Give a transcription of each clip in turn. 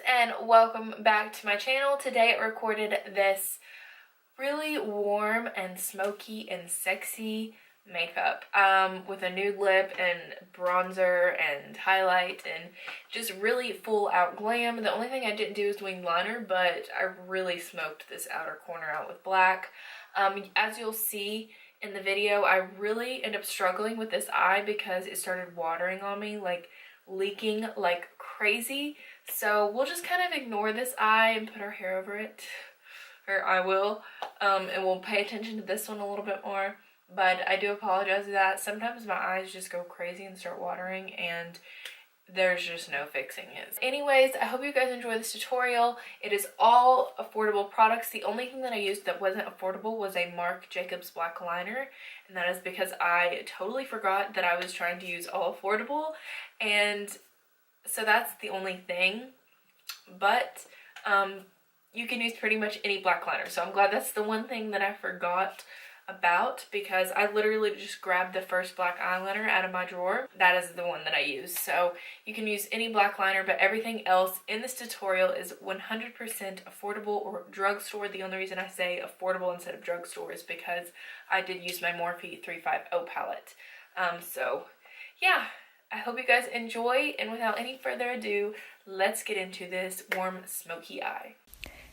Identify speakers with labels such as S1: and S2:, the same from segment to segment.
S1: and welcome back to my channel. Today I recorded this really warm and smoky and sexy makeup with a nude lip and bronzer and highlight and just really full out glam. The only thing I didn't do was wing liner, but I really smoked this outer corner out with black. As you'll see in the video, I really ended up struggling with this eye because it started watering on me, like leaking like crazy. So we'll just kind of ignore this eye and put our hair over it, or I will, and we'll pay attention to this one a little bit more. But I do apologize for that. Sometimes my eyes just go crazy and start watering, and there's just no fixing it. Anyways, I hope you guys enjoy this tutorial. It is all affordable products. The only thing that I used that wasn't affordable was a Marc Jacobs black liner, and that is because I totally forgot that I was trying to use all affordable, and so that's the only thing. But you can use pretty much any black liner, so I'm glad that's the one thing that I forgot about, because I literally just grabbed the first black eyeliner out of my drawer. That is the one that I use. So you can use any black liner, but everything else in this tutorial is 100% affordable or drugstore. The only reason I say affordable instead of drugstore is because I did use my Morphe 350 palette. So yeah, I hope you guys enjoy, and without any further ado, let's get into this warm smoky eye.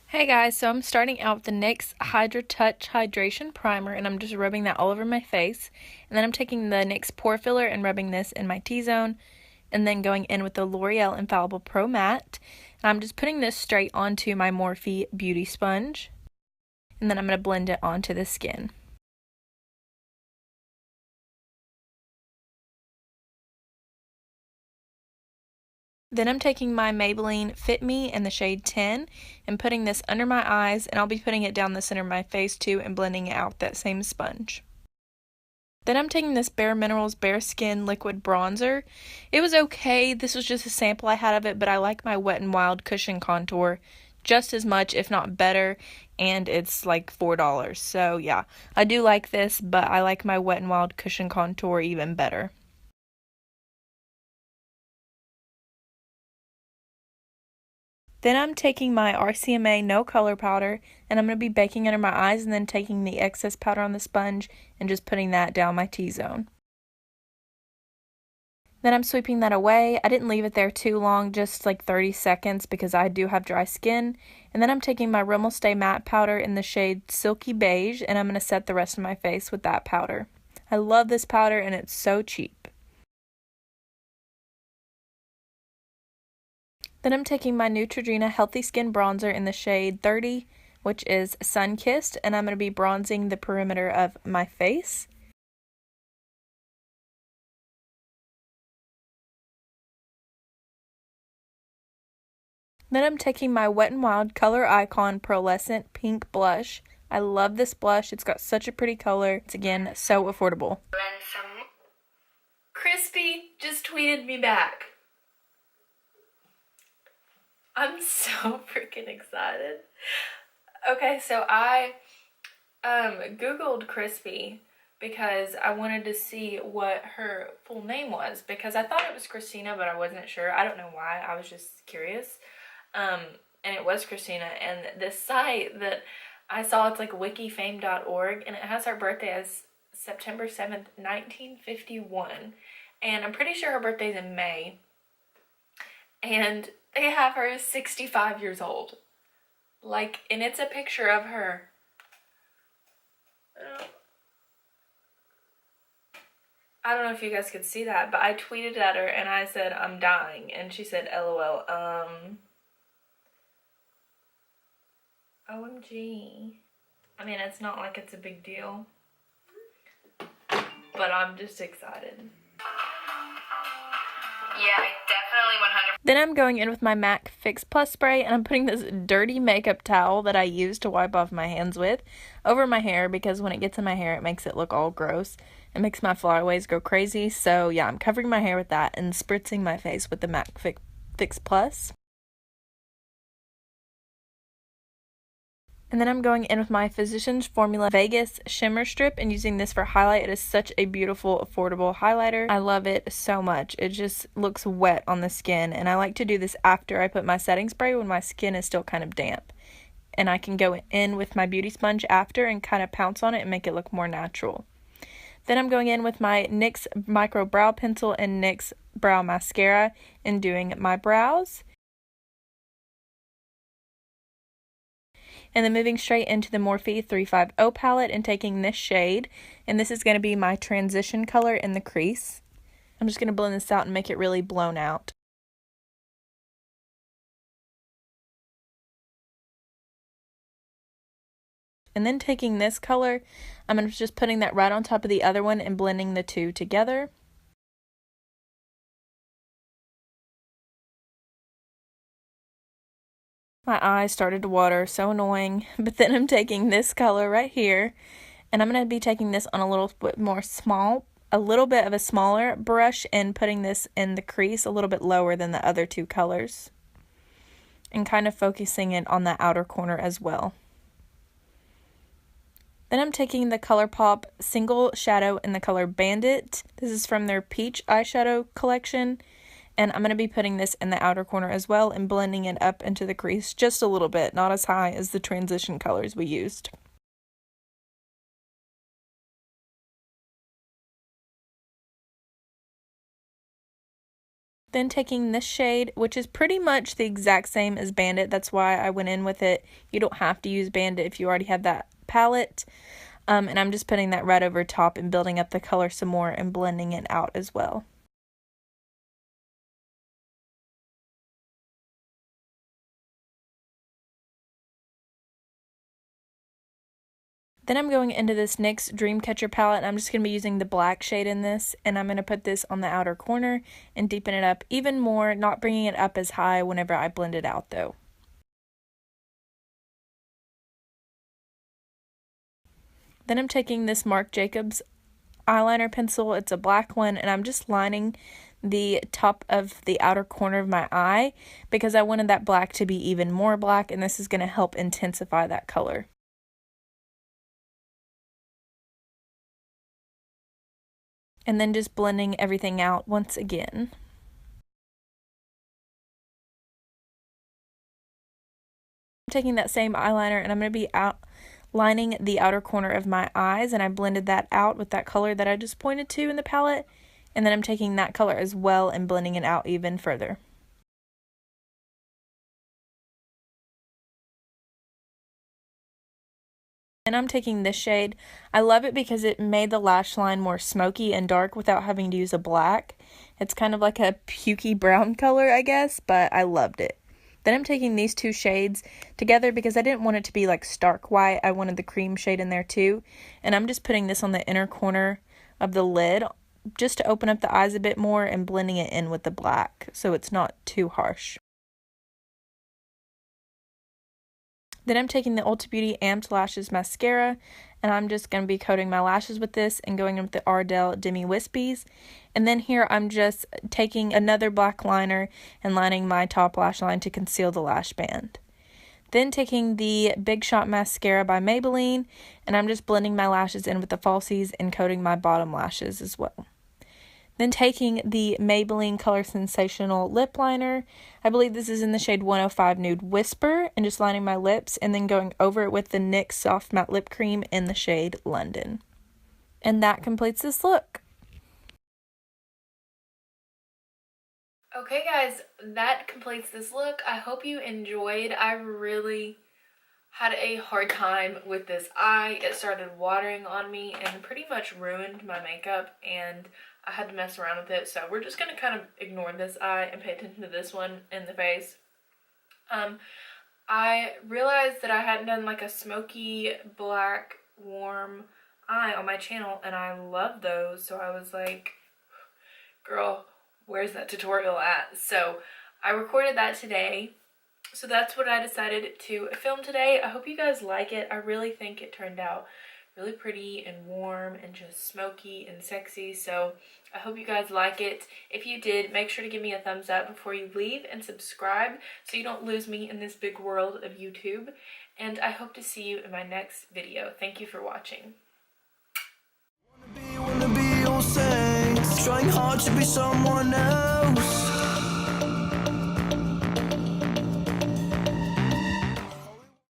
S1: Hey guys, so I'm starting out with the NYX Hydra Touch Hydration Primer, and I'm just rubbing that all over my face. And then I'm taking the NYX Pore Filler and rubbing this in my T-zone, and then going in with the L'Oreal Infallible Pro Matte. And I'm just putting this straight onto my Morphe Beauty Sponge, and then I'm going to blend it onto the skin. Then I'm taking my Maybelline Fit Me in the shade 10 and putting this under my eyes, and I'll be putting it down the center of my face too and blending it out with that same sponge. Then I'm taking this Bare Minerals Bare Skin Liquid Bronzer. It was okay. This was just a sample I had of it, but I like my Wet n Wild Cushion Contour just as much, if not better, and it's like $4. So yeah, I do like this, but I like my Wet n Wild Cushion Contour even better. Then I'm taking my RCMA No Color Powder, and I'm going to be baking under my eyes, and then taking the excess powder on the sponge and just putting that down my T-zone. Then I'm sweeping that away. I didn't leave it there too long, just like 30 seconds, because I do have dry skin. And then I'm taking my Rimmel Stay Matte Powder in the shade Silky Beige, and I'm going to set the rest of my face with that powder. I love this powder, and it's so cheap. Then I'm taking my Neutrogena Healthy Skin Bronzer in the shade 30, which is Sun-Kissed, and I'm going to be bronzing the perimeter of my face. Then I'm taking my Wet n Wild Color Icon Pearlescent Pink Blush. I love this blush. It's got such a pretty color. It's, again, so affordable. Crispy just tweeted me back. I'm so freaking excited. Okay, so I Googled Crispy because I wanted to see what her full name was, because I thought it was Christina, but I wasn't sure. I don't know why. I was just curious. And it was Christina, and this site that I saw, it's like wikifame.org, and it has her birthday as September 7th, 1951. And I'm pretty sure her birthday's in May. And they have her as 65 years old. Like, and it's a picture of her. I don't know if you guys could see that, but I tweeted at her and I said, I'm dying. And she said, LOL, OMG. I mean, it's not like it's a big deal, but I'm just excited. Yeah, definitely 100%. Then I'm going in with my MAC Fix Plus spray, and I'm putting this dirty makeup towel that I use to wipe off my hands with over my hair, because when it gets in my hair, it makes it look all gross. It makes my flyaways go crazy. So yeah, I'm covering my hair with that and spritzing my face with the MAC Fix Plus. And then I'm going in with my Physicians Formula Vegas Shimmer Strip and using this for highlight. It is such a beautiful, affordable highlighter. I love it so much. It just looks wet on the skin, and I like to do this after I put my setting spray when my skin is still kind of damp. And I can go in with my beauty sponge after and kind of pounce on it and make it look more natural. Then I'm going in with my NYX Micro Brow Pencil and NYX Brow Mascara and doing my brows. And then moving straight into the Morphe 350 palette and taking this shade. And this is going to be my transition color in the crease. I'm just going to blend this out and make it really blown out. And then taking this color, I'm just putting that right on top of the other one and blending the two together. My eyes started to water, so annoying. But then I'm taking this color right here, and I'm going to be taking this on a little bit of a smaller brush and putting this in the crease a little bit lower than the other two colors. And kind of focusing it on the outer corner as well. Then I'm taking the ColourPop Single Shadow in the color Bandit. This is from their Peach eyeshadow collection. And I'm going to be putting this in the outer corner as well and blending it up into the crease just a little bit, not as high as the transition colors we used. Then taking this shade, which is pretty much the exact same as Bandit, that's why I went in with it. You don't have to use Bandit if you already have that palette. And I'm just putting that right over top and building up the color some more and blending it out as well. Then I'm going into this NYX Dreamcatcher palette, and I'm just going to be using the black shade in this, and I'm going to put this on the outer corner and deepen it up even more, not bringing it up as high whenever I blend it out though. Then I'm taking this Marc Jacobs eyeliner pencil, it's a black one, and I'm just lining the top of the outer corner of my eye because I wanted that black to be even more black, and this is going to help intensify that color. And then just blending everything out once again. I'm taking that same eyeliner and I'm going to be outlining the outer corner of my eyes, and I blended that out with that color that I just pointed to in the palette, and then I'm taking that color as well and blending it out even further. And I'm taking this shade. I love it because it made the lash line more smoky and dark without having to use a black. It's kind of like a pukey brown color, I guess, but I loved it. Then I'm taking these two shades together because I didn't want it to be like stark white. I wanted the cream shade in there too. And I'm just putting this on the inner corner of the lid just to open up the eyes a bit more and blending it in with the black so it's not too harsh. Then I'm taking the Ulta Beauty Amped Lashes Mascara, and I'm just going to be coating my lashes with this and going in with the Ardell Demi Wispies. And then here I'm just taking another black liner and lining my top lash line to conceal the lash band. Then taking the Big Shot Mascara by Maybelline, and I'm just blending my lashes in with the falsies and coating my bottom lashes as well. Then taking the Maybelline Color Sensational Lip Liner, I believe this is in the shade 105 Nude Whisper, and just lining my lips and then going over it with the NYX Soft Matte Lip Cream in the shade London. And that completes this look. Okay guys, that completes this look. I hope you enjoyed. I really had a hard time with this eye. It started watering on me and pretty much ruined my makeup, and I had to mess around with it. So we're just going to kind of ignore this eye and pay attention to this one in the face. I realized that I hadn't done like a smoky black warm eye on my channel, and I love those. So I was like, girl, where's that tutorial at? So I recorded that today. So that's what I decided to film today. I hope you guys like it. I really think it turned out really pretty and warm and just smoky and sexy. So I hope you guys like it. If you did, make sure to give me a thumbs up before you leave and subscribe so you don't lose me in this big world of YouTube. And I hope to see you in my next video. Thank you for watching.
S2: Wanna be all saints, trying hard to be someone else.